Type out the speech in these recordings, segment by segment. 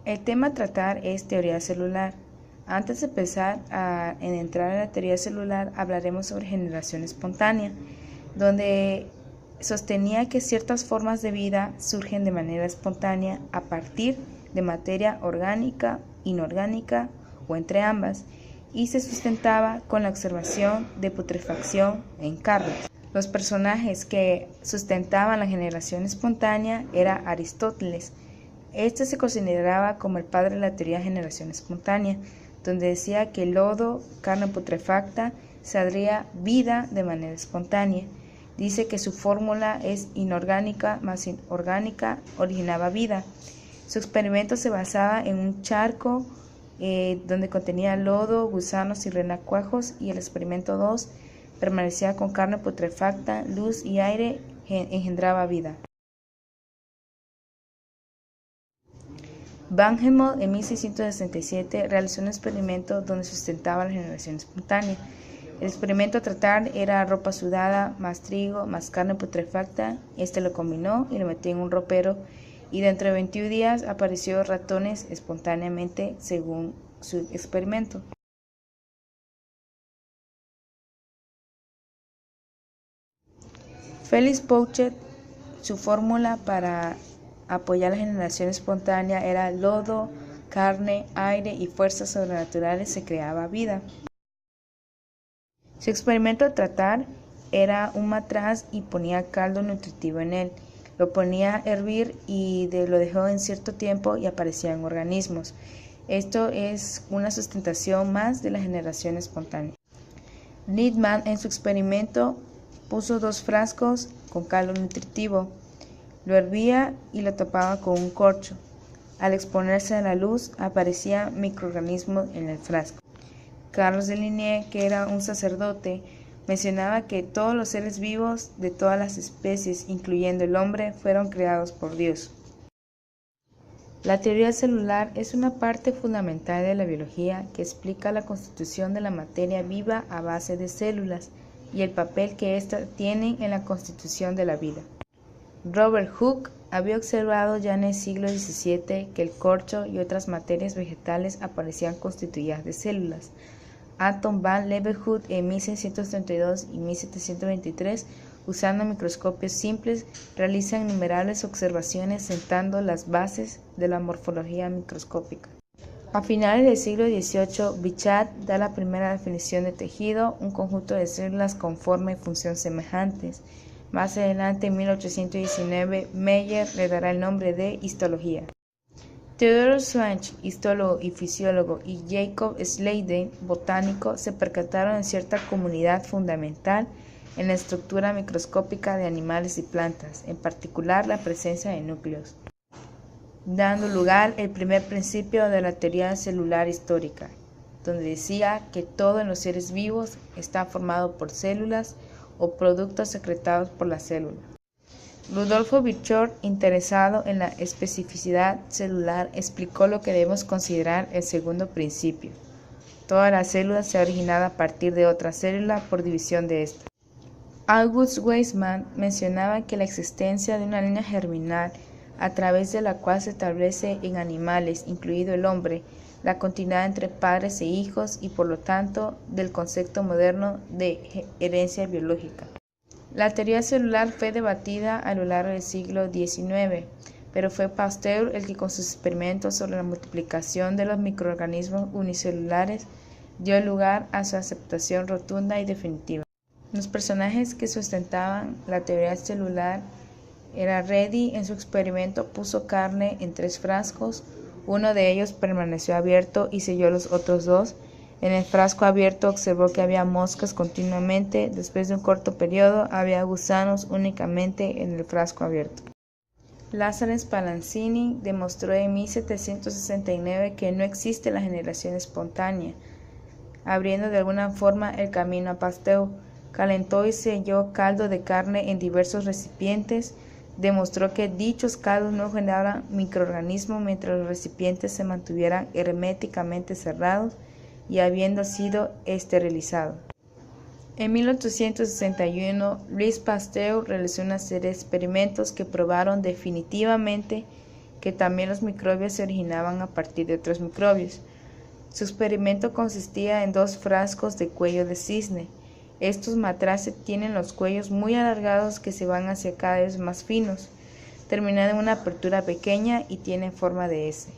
El tema a tratar es teoría celular. Antes de empezar a entrar en la teoría celular, hablaremos sobre generación espontánea, donde sostenía que ciertas formas de vida surgen de manera espontánea a partir de materia orgánica, inorgánica o entre ambas, y se sustentaba con la observación de putrefacción en carne. Los personajes que sustentaban la generación espontánea era Aristóteles. Este se consideraba como el padre de la teoría de generación espontánea, donde decía que el lodo, carne putrefacta, saldría vida de manera espontánea. Dice que su fórmula es inorgánica más orgánica originaba vida. Su experimento se basaba en un charco donde contenía lodo, gusanos y renacuajos, y el experimento 2 permanecía con carne putrefacta, luz y aire engendraba vida. Van Helmont en 1667 realizó un experimento donde sustentaba la generación espontánea. El experimento a tratar era ropa sudada, más trigo, más carne putrefacta. Este lo combinó y lo metió en un ropero, y dentro de 21 días apareció ratones espontáneamente según su experimento. Félix Pouchet, su fórmula para apoyar la generación espontánea era lodo, carne, aire y fuerzas sobrenaturales se creaba vida. Su experimento a tratar era un matraz y ponía caldo nutritivo en él. Lo ponía a hervir y lo dejó en cierto tiempo y aparecían organismos. Esto es una sustentación más de la generación espontánea. Needham en su experimento puso 2 frascos con caldo nutritivo. Lo hervía y lo tapaba con un corcho. Al exponerse a la luz, aparecían microorganismos en el frasco. Carlos de Linné, que era un sacerdote, mencionaba que todos los seres vivos de todas las especies, incluyendo el hombre, fueron creados por Dios. La teoría celular es una parte fundamental de la biología que explica la constitución de la materia viva a base de células y el papel que éstas tienen en la constitución de la vida. Robert Hooke había observado ya en el siglo XVII que el corcho y otras materias vegetales aparecían constituidas de células. Anton van Leeuwenhoek en 1632 y 1723, usando microscopios simples, realiza innumerables observaciones sentando las bases de la morfología microscópica. A finales del siglo XVIII, Bichat da la primera definición de tejido, un conjunto de células con forma y función semejantes. Más adelante, en 1819, Meyer le dará el nombre de histología. Theodor Schwann, histólogo y fisiólogo, y Jacob Schleiden, botánico, se percataron de cierta comunidad fundamental en la estructura microscópica de animales y plantas, en particular la presencia de núcleos, dando lugar el primer principio de la teoría celular histórica, donde decía que todo en los seres vivos está formado por células o productos secretados por la célula. Rudolf Virchow, interesado en la especificidad celular, explicó lo que debemos considerar el segundo principio. Toda la célula se ha originado a partir de otra célula por división de esta. August Weismann mencionaba que la existencia de una línea germinal a través de la cual se establece en animales, incluido el hombre, la continuidad entre padres e hijos y por lo tanto del concepto moderno de herencia biológica. La teoría celular fue debatida a lo largo del siglo XIX, pero fue Pasteur el que con sus experimentos sobre la multiplicación de los microorganismos unicelulares dio lugar a su aceptación rotunda y definitiva. Los personajes que sustentaban la teoría celular era Redi. En su experimento puso carne en 3 frascos, uno de ellos permaneció abierto y selló los otros 2. En el frasco abierto observó que había moscas continuamente. Después de un corto periodo había gusanos únicamente en el frasco abierto. Lazare Spallanzani demostró en 1769 que no existe la generación espontánea, abriendo de alguna forma el camino a Pasteur. Calentó y selló caldo de carne en diversos recipientes. Demostró que dichos caldos no generaban microorganismos mientras los recipientes se mantuvieran herméticamente cerrados y habiendo sido esterilizado. En 1861, Louis Pasteur realizó una serie de experimentos que probaron definitivamente que también los microbios se originaban a partir de otros microbios. Su experimento consistía en 2 frascos de cuello de cisne. Estos matraces tienen los cuellos muy alargados que se van hacia cada vez más finos, terminando en una apertura pequeña y tienen forma de S.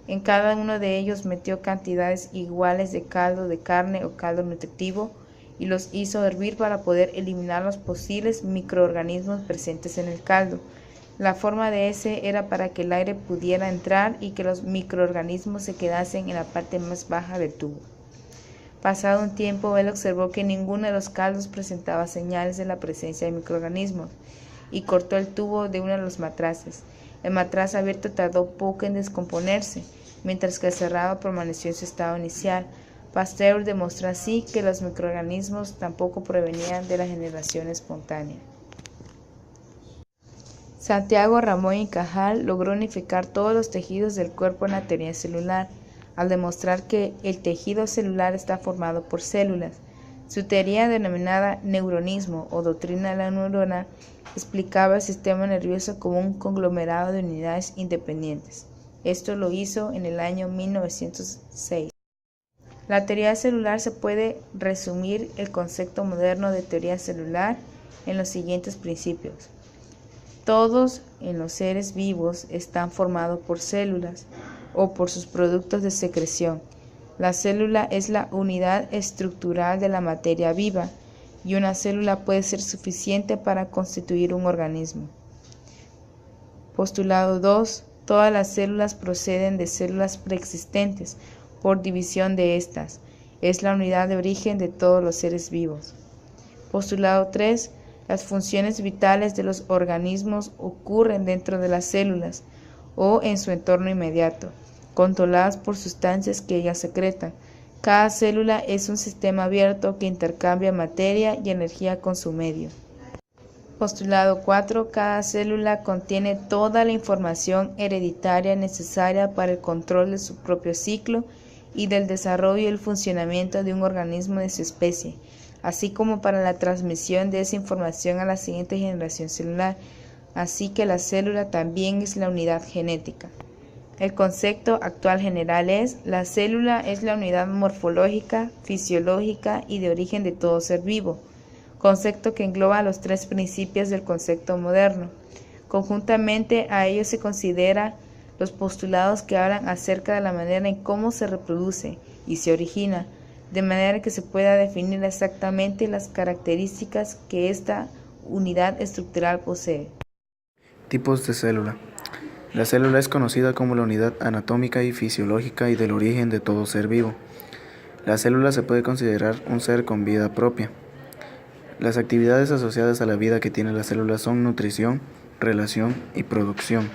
En cada uno de ellos metió cantidades iguales de caldo de carne o caldo nutritivo y los hizo hervir para poder eliminar los posibles microorganismos presentes en el caldo. La forma de S era para que el aire pudiera entrar y que los microorganismos se quedasen en la parte más baja del tubo. Pasado un tiempo, él observó que ninguno de los caldos presentaba señales de la presencia de microorganismos y cortó el tubo de uno de los matraces. El matraz abierto tardó poco en descomponerse, mientras que el cerrado permaneció en su estado inicial. Pasteur demostró así que los microorganismos tampoco provenían de la generación espontánea. Santiago Ramón y Cajal logró unificar todos los tejidos del cuerpo en la teoría celular, al demostrar que el tejido celular está formado por células. Su teoría, denominada neuronismo o doctrina de la neurona, explicaba el sistema nervioso como un conglomerado de unidades independientes. Esto lo hizo en el año 1906. La teoría celular se puede resumir el concepto moderno de teoría celular en los siguientes principios. Todos en los seres vivos están formados por células o por sus productos de secreción. La célula es la unidad estructural de la materia viva y una célula puede ser suficiente para constituir un organismo. Postulado 2. Todas las células proceden de células preexistentes por división de estas. Es la unidad de origen de todos los seres vivos. Postulado 3. Las funciones vitales de los organismos ocurren dentro de las células o en su entorno inmediato, controladas por sustancias que ellas secretan. Cada célula es un sistema abierto que intercambia materia y energía con su medio. Postulado 4. Cada célula contiene toda la información hereditaria necesaria para el control de su propio ciclo y del desarrollo y el funcionamiento de un organismo de su especie, así como para la transmisión de esa información a la siguiente generación celular, así que la célula también es la unidad genética. El concepto actual general es: la célula es la unidad morfológica, fisiológica y de origen de todo ser vivo, concepto que engloba los 3 principios del concepto moderno. Conjuntamente a ello se considera los postulados que hablan acerca de la manera en cómo se reproduce y se origina, de manera que se pueda definir exactamente las características que esta unidad estructural posee. Tipos de célula. La célula es conocida como la unidad anatómica y fisiológica y del origen de todo ser vivo. La célula se puede considerar un ser con vida propia. Las actividades asociadas a la vida que tiene la célula son nutrición, relación y producción.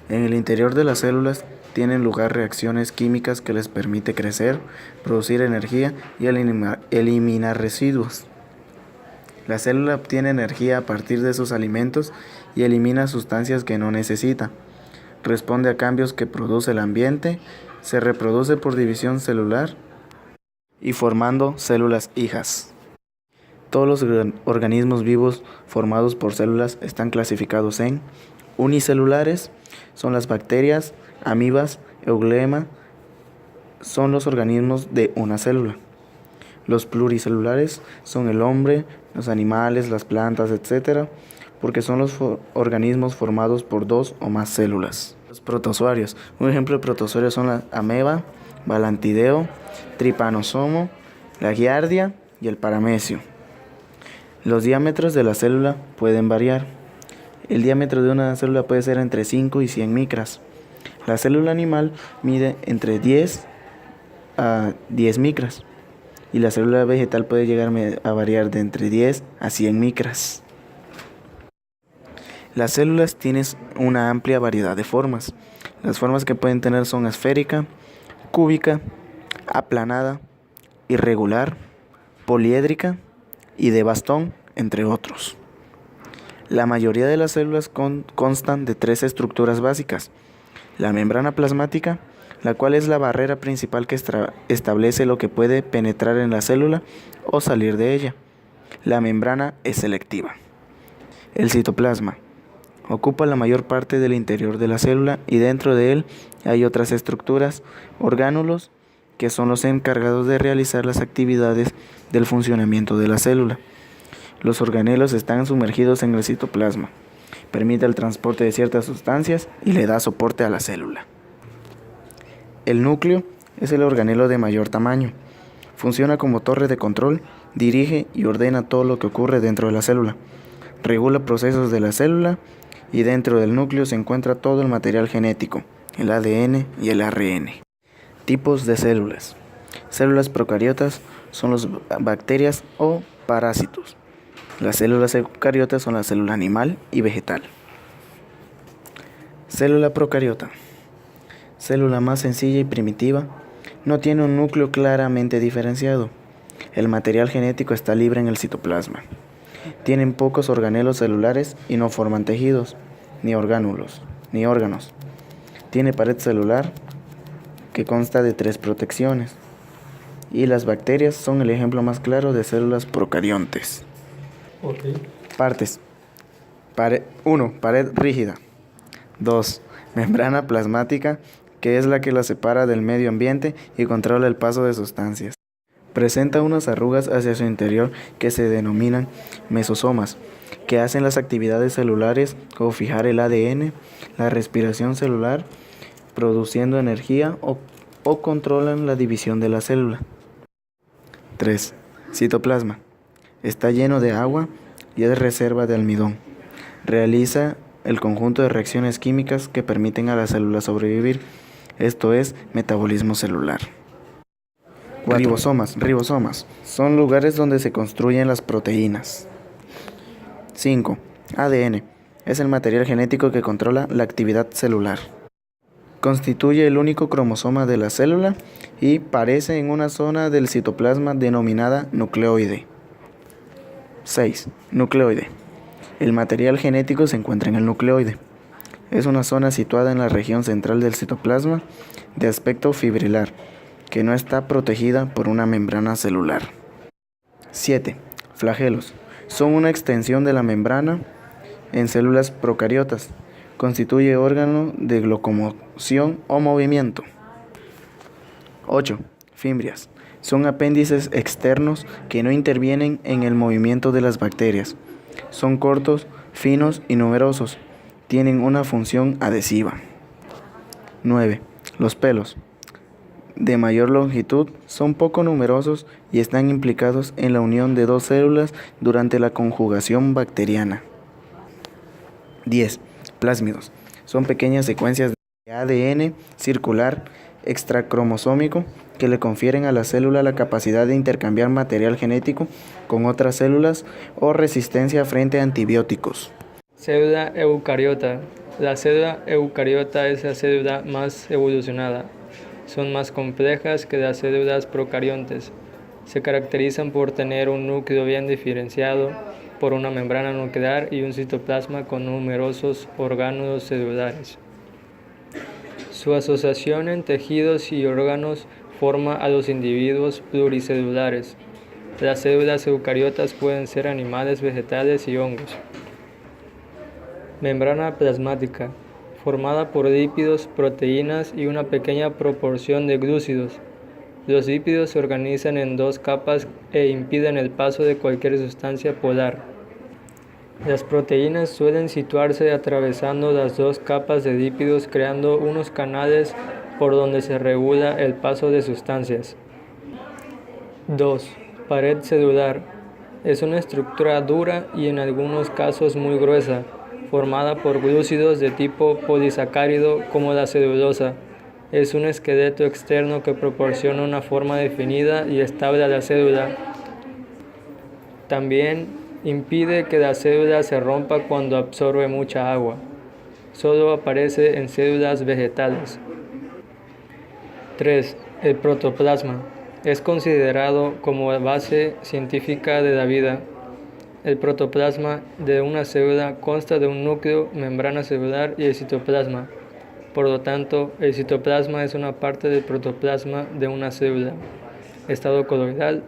En el interior de las células tienen lugar reacciones químicas que les permite crecer, producir energía y eliminar residuos. La célula obtiene energía a partir de sus alimentos y elimina sustancias que no necesita. Responde a cambios que produce el ambiente, se reproduce por división celular y formando células hijas. Todos los organismos vivos formados por células están clasificados en unicelulares, son las bacterias, amibas, euglemas, son los organismos de una célula. Los pluricelulares son el hombre, los animales, las plantas, etc., porque son los organismos formados por 2 o más células. Los protozoarios. Un ejemplo de protozoarios son la ameba, balantideo, tripanosomo, la giardia y el paramecio. Los diámetros de la célula pueden variar. El diámetro de una célula puede ser entre 5 y 100 micras. La célula animal mide entre 10 a 10 micras y la célula vegetal puede llegar a variar de entre 10 a 100 micras. Las células tienen una amplia variedad de formas. Las formas que pueden tener son esférica, cúbica, aplanada, irregular, poliédrica y de bastón, entre otros. La mayoría de las células constan de 3 estructuras básicas: la membrana plasmática, la cual es la barrera principal que establece lo que puede penetrar en la célula o salir de ella. La membrana es selectiva. El citoplasma, Ocupa la mayor parte del interior de la célula y dentro de él hay otras estructuras, orgánulos, que son los encargados de realizar las actividades del funcionamiento de la célula. Los organelos están sumergidos en el citoplasma. Permite el transporte de ciertas sustancias y le da soporte a la célula. El núcleo es el organelo de mayor tamaño. Funciona como torre de control, dirige y ordena todo lo que ocurre dentro de la célula. Regula procesos de la célula y dentro del núcleo se encuentra todo el material genético, el ADN y el ARN. Tipos de células. Células procariotas son las bacterias o parásitos. Las células eucariotas son la célula animal y vegetal. Célula procariota. Célula más sencilla y primitiva. No tiene un núcleo claramente diferenciado. El material genético está libre en el citoplasma. Tienen pocos organelos celulares y no forman tejidos, ni órganos. Tiene pared celular que consta de 3 protecciones. Y las bacterias son el ejemplo más claro de células procariontes. Okay. Partes. 1. Pared rígida. 2. Membrana plasmática, que es la que la separa del medio ambiente y controla el paso de sustancias. Presenta unas arrugas hacia su interior que se denominan mesosomas, que hacen las actividades celulares como fijar el ADN, la respiración celular, produciendo energía o controlan la división de la célula. 3. Citoplasma. Está lleno de agua y es reserva de almidón. Realiza el conjunto de reacciones químicas que permiten a la célula sobrevivir. Esto es metabolismo celular. 4. Ribosomas. Son lugares donde se construyen las proteínas. 5. ADN. Es el material genético que controla la actividad celular. Constituye el único cromosoma de la célula y parece en una zona del citoplasma denominada nucleoide. 6. Nucleoide. El material genético se encuentra en el nucleoide. Es una zona situada en la región central del citoplasma de aspecto fibrilar, que no está protegida por una membrana celular. 7. Flagelos. Son una extensión de la membrana en células procariotas. Constituye órgano de locomoción o movimiento. 8. Fimbrias. Son apéndices externos que no intervienen en el movimiento de las bacterias. Son cortos, finos y numerosos. Tienen una función adhesiva. 9. Los pelos. De mayor longitud, son poco numerosos y están implicados en la unión de 2 células durante la conjugación bacteriana. 10. Plásmidos. Son pequeñas secuencias de ADN circular extracromosómico que le confieren a la célula la capacidad de intercambiar material genético con otras células o resistencia frente a antibióticos. Célula eucariota. La célula eucariota es la célula más evolucionada. Son más complejas que las células procariontes. Se caracterizan por tener un núcleo bien diferenciado, por una membrana nuclear y un citoplasma con numerosos orgánulos celulares. Su asociación en tejidos y órganos forma a los individuos pluricelulares. Las células eucariotas pueden ser animales, vegetales y hongos. Membrana plasmática, formada por lípidos, proteínas y una pequeña proporción de glúcidos. Los lípidos se organizan en 2 capas e impiden el paso de cualquier sustancia polar. Las proteínas suelen situarse atravesando las 2 capas de lípidos, creando unos canales por donde se regula el paso de sustancias. 2. Pared celular. Es una estructura dura y en algunos casos muy gruesa, formada por glúcidos de tipo polisacárido como la celulosa. Es un esqueleto externo que proporciona una forma definida y estable a la célula. También impide que la célula se rompa cuando absorbe mucha agua. Solo aparece en células vegetales. 3. El protoplasma. Es considerado como la base científica de la vida. El protoplasma de una célula consta de un núcleo, membrana celular y el citoplasma. Por lo tanto, el citoplasma es una parte del protoplasma de una célula. Estado coloidal,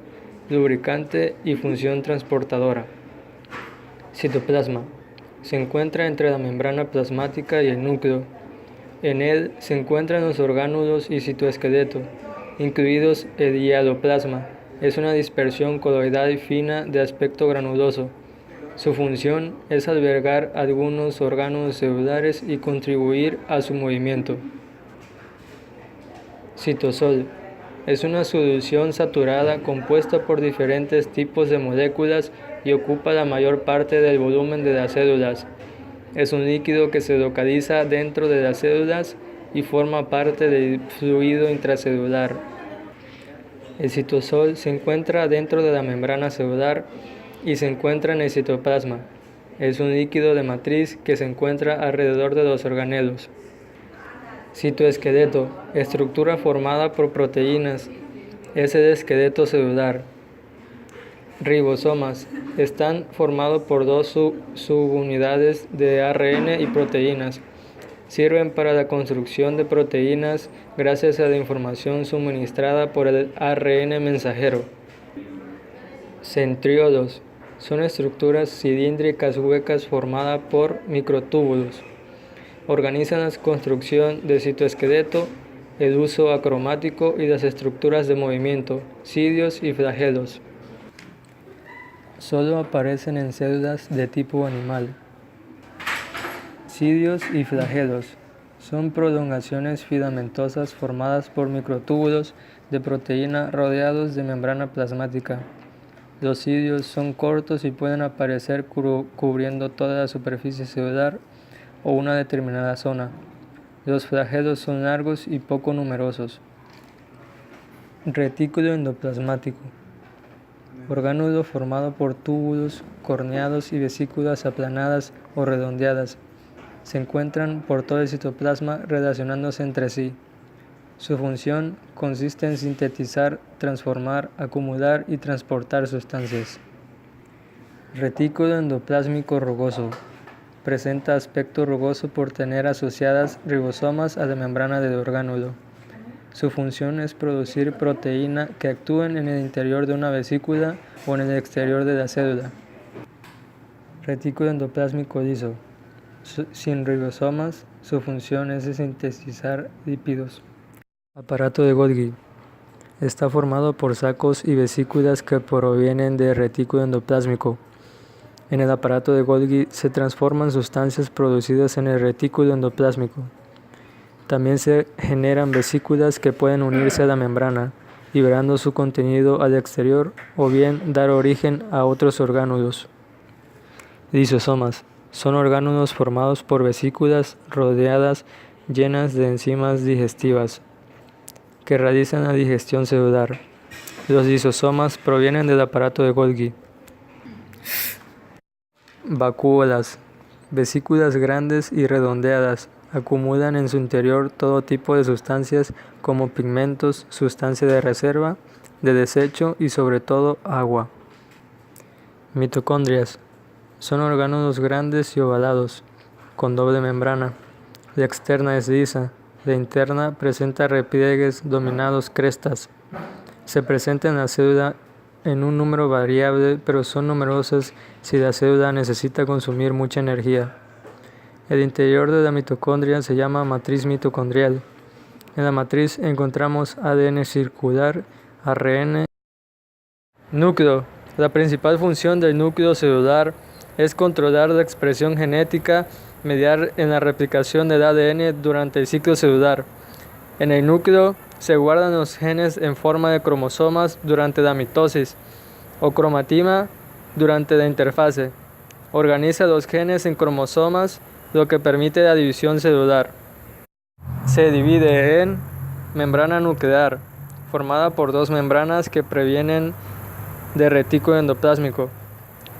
lubricante y función transportadora. Citoplasma. Se encuentra entre la membrana plasmática y el núcleo. En él se encuentran los orgánulos y citoesqueleto, incluidos el hialoplasma. Es una dispersión coloidal y fina de aspecto granuloso. Su función es albergar algunos órganos celulares y contribuir a su movimiento. Citosol es una solución saturada compuesta por diferentes tipos de moléculas y ocupa la mayor parte del volumen de las células. Es un líquido que se localiza dentro de las células y forma parte del fluido intracelular. El citosol se encuentra dentro de la membrana celular y se encuentra en el citoplasma. Es un líquido de matriz que se encuentra alrededor de los organelos. Citoesqueleto, estructura formada por proteínas, es el esqueleto celular. Ribosomas, están formados por dos subunidades de ARN y proteínas. Sirven para la construcción de proteínas gracias a la información suministrada por el ARN mensajero. Centriolos, son estructuras cilíndricas huecas formadas por microtúbulos. Organizan la construcción del citoesqueleto, el uso acromático y las estructuras de movimiento, cilios y flagelos. Solo aparecen en células de tipo animal. Cilios y flagelos son prolongaciones filamentosas formadas por microtúbulos de proteína rodeados de membrana plasmática. Los cilios son cortos y pueden aparecer cubriendo toda la superficie celular o una determinada zona. Los flagelos son largos y poco numerosos. Retículo endoplasmático. Orgánulo formado por túbulos corneados y vesículas aplanadas o redondeadas. Se encuentran por todo el citoplasma relacionándose entre sí. Su función consiste en sintetizar, transformar, acumular y transportar sustancias. Retículo endoplásmico rugoso. Presenta aspecto rugoso por tener asociadas ribosomas a la membrana del orgánulo. Su función es producir proteína que actúen en el interior de una vesícula o en el exterior de la célula. Retículo endoplásmico liso. Sin ribosomas, su función es de sintetizar lípidos. Aparato de Golgi. Está formado por sacos y vesículas que provienen del retículo endoplásmico. En el aparato de Golgi se transforman sustancias producidas en el retículo endoplásmico. También se generan vesículas que pueden unirse a la membrana, liberando su contenido al exterior o bien dar origen a otros orgánulos. Lisosomas. Son orgánulos formados por vesículas rodeadas llenas de enzimas digestivas que realizan la digestión celular. Los lisosomas provienen del aparato de Golgi. Vacúolas. Vesículas grandes y redondeadas. Acumulan en su interior todo tipo de sustancias como pigmentos, sustancia de reserva, de desecho y sobre todo agua. Mitocondrias. Son orgánulos grandes y ovalados, con doble membrana. La externa es lisa, la interna presenta repliegues dominados crestas. Se presenta en la célula en un número variable, pero son numerosas si la célula necesita consumir mucha energía. El interior de la mitocondria se llama matriz mitocondrial. En la matriz encontramos ADN circular, ARN. Núcleo. La principal función del núcleo celular es controlar la expresión genética, mediar en la replicación del ADN durante el ciclo celular. En el núcleo se guardan los genes en forma de cromosomas durante la mitosis o cromatina durante la interfase. Organiza los genes en cromosomas, lo que permite la división celular. Se divide en membrana nuclear, formada por dos membranas que provienen del retículo endoplásmico.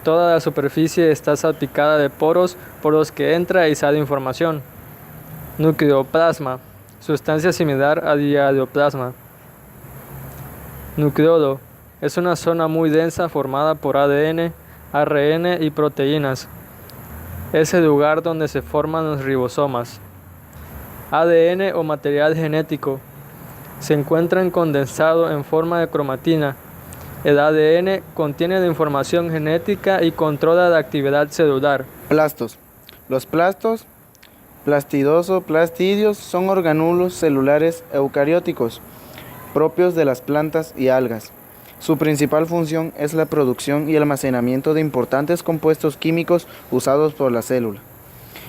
Toda la superficie está salpicada de poros por los que entra y sale información. Nucleoplasma, sustancia similar al hialoplasma. Nucleolo, es una zona muy densa formada por ADN, ARN y proteínas. Es el lugar donde se forman los ribosomas. ADN o material genético. Se encuentra condensado en forma de cromatina. El ADN contiene la información genética y controla la actividad celular. Plastos. Los plastos, plastidoso, plastidios, son orgánulos celulares eucarióticos propios de las plantas y algas. Su principal función es la producción y almacenamiento de importantes compuestos químicos usados por la célula.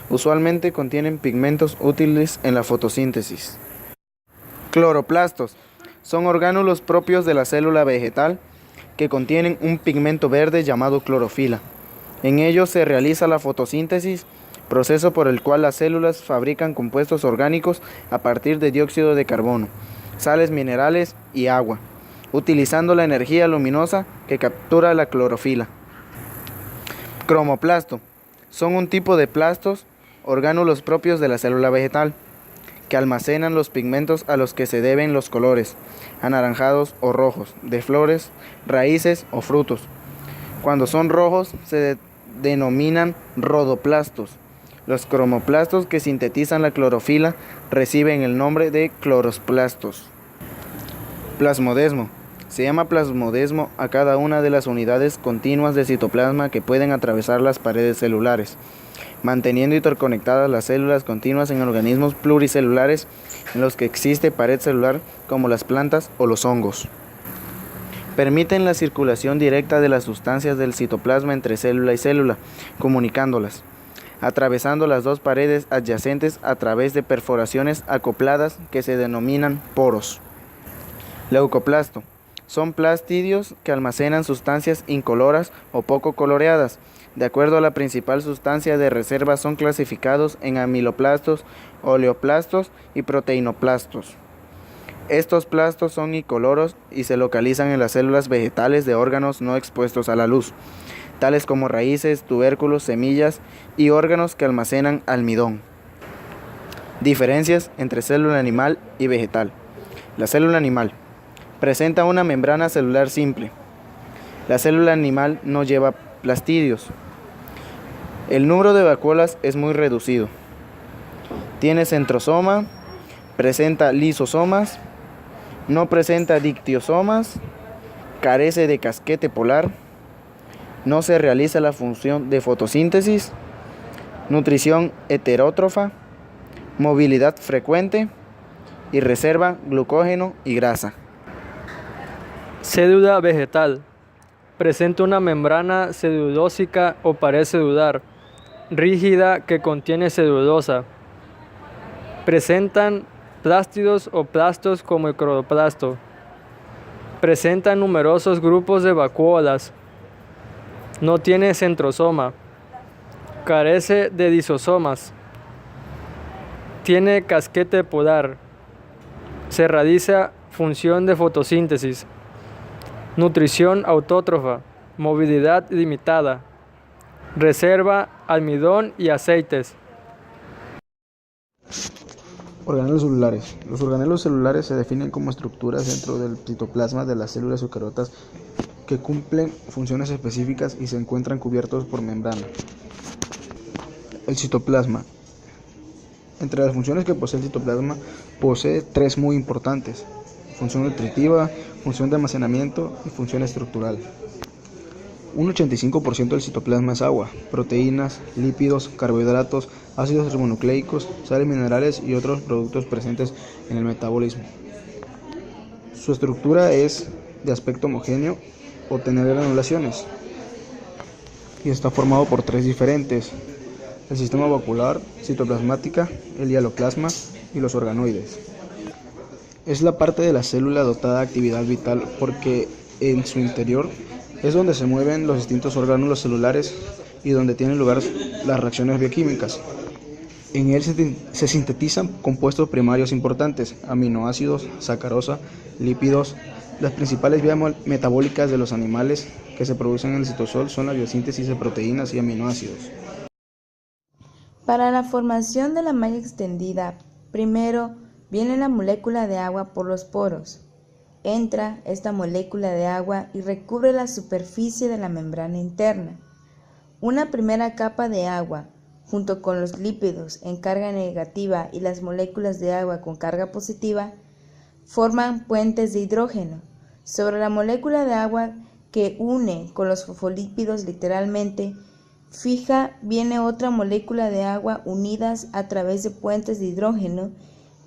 Usualmente contienen pigmentos útiles en la fotosíntesis. Cloroplastos son orgánulos propios de la célula vegetal que contienen un pigmento verde llamado clorofila. En ellos se realiza la fotosíntesis, proceso por el cual las células fabrican compuestos orgánicos a partir de dióxido de carbono, sales minerales y agua, utilizando la energía luminosa que captura la clorofila. Cromoplasto son un tipo de plastos, orgánulos propios de la célula vegetal, que almacenan los pigmentos a los que se deben los colores, anaranjados o rojos, de flores, raíces o frutos. Cuando son rojos se denominan rodoplastos. Los cromoplastos que sintetizan la clorofila reciben el nombre de cloroplastos. Plasmodesmo. Se llama plasmodesmo a cada una de las unidades continuas de citoplasma que pueden atravesar las paredes celulares, manteniendo interconectadas las células continuas en organismos pluricelulares en los que existe pared celular, como las plantas o los hongos. Permiten la circulación directa de las sustancias del citoplasma entre célula y célula, comunicándolas, atravesando las dos paredes adyacentes a través de perforaciones acopladas que se denominan poros. Leucoplasto. Son plastidios que almacenan sustancias incoloras o poco coloreadas. De acuerdo a la principal sustancia de reserva, son clasificados en amiloplastos, oleoplastos y proteinoplastos. Estos plastos son incoloros y se localizan en las células vegetales de órganos no expuestos a la luz, tales como raíces, tubérculos, semillas y órganos que almacenan almidón. Diferencias entre célula animal y vegetal. La célula animal presenta una membrana celular simple. La célula animal no lleva plastidios. El número de vacuolas es muy reducido. Tiene centrosoma, presenta lisosomas, no presenta dictiosomas, carece de casquete polar, no se realiza la función de fotosíntesis, nutrición heterótrofa, movilidad frecuente y reserva glucógeno y grasa. Célula vegetal. Presenta una membrana celulósica o pared celular rígida que contiene celulosa. Presentan plástidos o plastos como el cloroplasto. Presentan numerosos grupos de vacuolas. No tiene centrosoma. Carece de lisosomas. Tiene casquete polar. Se realiza función de fotosíntesis. Nutrición autótrofa. Movilidad limitada. Reserva almidón y aceites. Organelos celulares. Los organelos celulares se definen como estructuras dentro del citoplasma de las células eucariotas que cumplen funciones específicas y se encuentran cubiertos por membrana. El citoplasma. Entre las funciones que posee el citoplasma, posee tres muy importantes: función nutritiva, función de almacenamiento y función estructural. Un 85% del citoplasma es agua, proteínas, lípidos, carbohidratos, ácidos ribonucleicos, sales minerales y otros productos presentes en el metabolismo. Su estructura es de aspecto homogéneo o tener granulaciones y está formado por tres diferentes: el sistema vacuolar, citoplasmática, el hialoplasma y los organoides. Es la parte de la célula dotada de actividad vital porque en su interior es donde se mueven los distintos orgánulos celulares y donde tienen lugar las reacciones bioquímicas. En él se sintetizan compuestos primarios importantes: aminoácidos, sacarosa, lípidos. Las principales vías metabólicas de los animales que se producen en el citosol son la biosíntesis de proteínas y aminoácidos. Para la formación de la malla extendida, primero viene la molécula de agua por los poros. Entra esta molécula de agua y recubre la superficie de la membrana interna. Una primera capa de agua, junto con los lípidos en carga negativa y las moléculas de agua con carga positiva, forman puentes de hidrógeno sobre la molécula de agua que une con los fosfolípidos literalmente, fija viene otra molécula de agua unidas a través de puentes de hidrógeno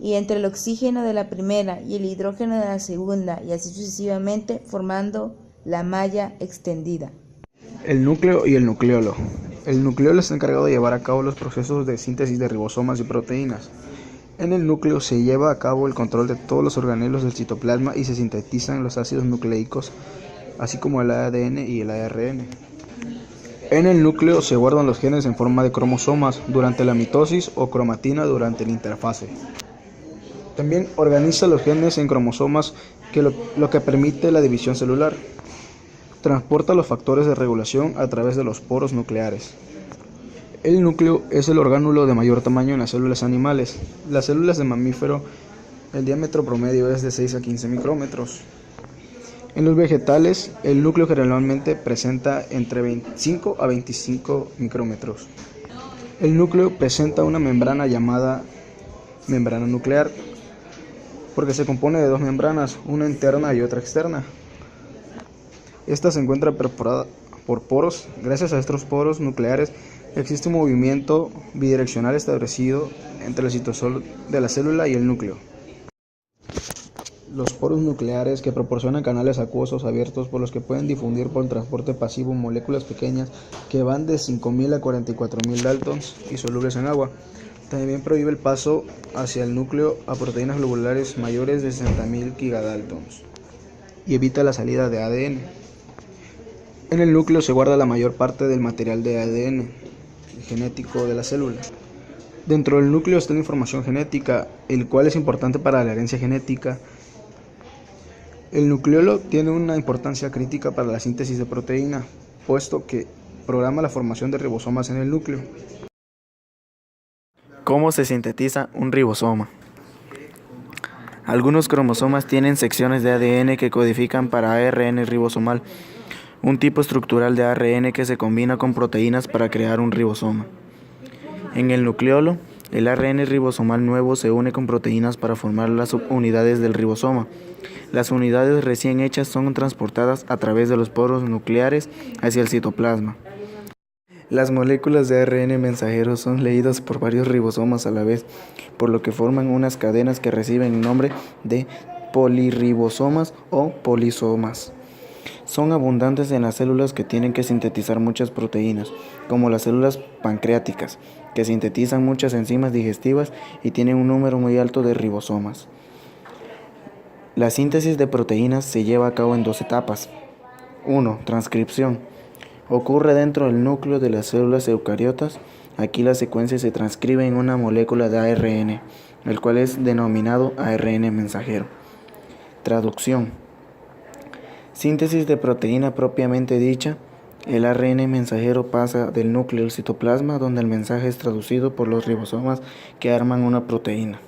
y entre el oxígeno de la primera y el hidrógeno de la segunda y así sucesivamente formando la malla extendida. El núcleo y el nucleolo. El nucleolo está encargado de llevar a cabo los procesos de síntesis de ribosomas y proteínas. En el núcleo se lleva a cabo el control de todos los organelos del citoplasma y se sintetizan los ácidos nucleicos, así como el ADN y el ARN. En el núcleo se guardan los genes en forma de cromosomas durante la mitosis o cromatina durante la interfase. También organiza los genes en cromosomas, lo que permite la división celular. Transporta los factores de regulación a través de los poros nucleares. El núcleo es el orgánulo de mayor tamaño en las células animales. Las células de mamífero, el diámetro promedio es de 6 a 15 micrómetros. En los vegetales, el núcleo generalmente presenta entre 25 a 25 micrómetros. El núcleo presenta una membrana llamada membrana nuclear, porque se compone de dos membranas, una interna y otra externa. Esta se encuentra perforada por poros. Gracias a estos poros nucleares existe un movimiento bidireccional establecido entre el citosol de la célula y el núcleo. Los poros nucleares que proporcionan canales acuosos abiertos por los que pueden difundir por transporte pasivo moléculas pequeñas que van de 5.000 a 44.000 daltons y solubles en agua. También prohíbe el paso hacia el núcleo a proteínas globulares mayores de 60.000 gigadaltons y evita la salida de ADN. En el núcleo se guarda la mayor parte del material de ADN genético de la célula. Dentro del núcleo está la información genética, el cual es importante para la herencia genética. El nucleolo tiene una importancia crítica para la síntesis de proteína, puesto que programa la formación de ribosomas en el núcleo. ¿Cómo se sintetiza un ribosoma? Algunos cromosomas tienen secciones de ADN que codifican para ARN ribosomal, un tipo estructural de ARN que se combina con proteínas para crear un ribosoma. En el nucleolo, el ARN ribosomal nuevo se une con proteínas para formar las subunidades del ribosoma. Las unidades recién hechas son transportadas a través de los poros nucleares hacia el citoplasma. Las moléculas de ARN mensajero son leídas por varios ribosomas a la vez, por lo que forman unas cadenas que reciben el nombre de polirribosomas o polisomas. Son abundantes en las células que tienen que sintetizar muchas proteínas, como las células pancreáticas, que sintetizan muchas enzimas digestivas y tienen un número muy alto de ribosomas. La síntesis de proteínas se lleva a cabo en dos etapas. 1. Transcripción. Ocurre dentro del núcleo de las células eucariotas. Aquí la secuencia se transcribe en una molécula de ARN, el cual es denominado ARN mensajero. Traducción. Síntesis de proteína propiamente dicha. El ARN mensajero pasa del núcleo al citoplasma, donde el mensaje es traducido por los ribosomas que arman una proteína.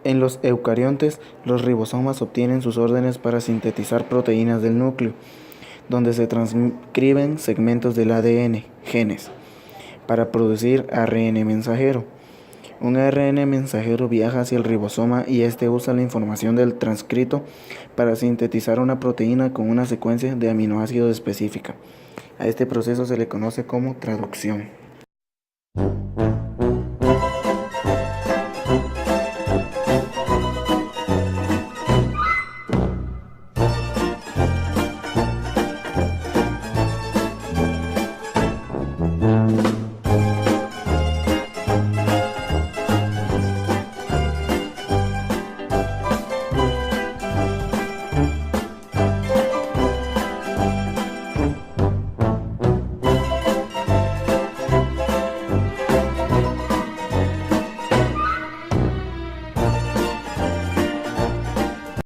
En los eucariontes, los ribosomas obtienen sus órdenes para sintetizar proteínas del núcleo, donde se transcriben segmentos del ADN, genes, para producir ARN mensajero. Un ARN mensajero viaja hacia el ribosoma y este usa la información del transcrito para sintetizar una proteína con una secuencia de aminoácidos específica. A este proceso se le conoce como traducción.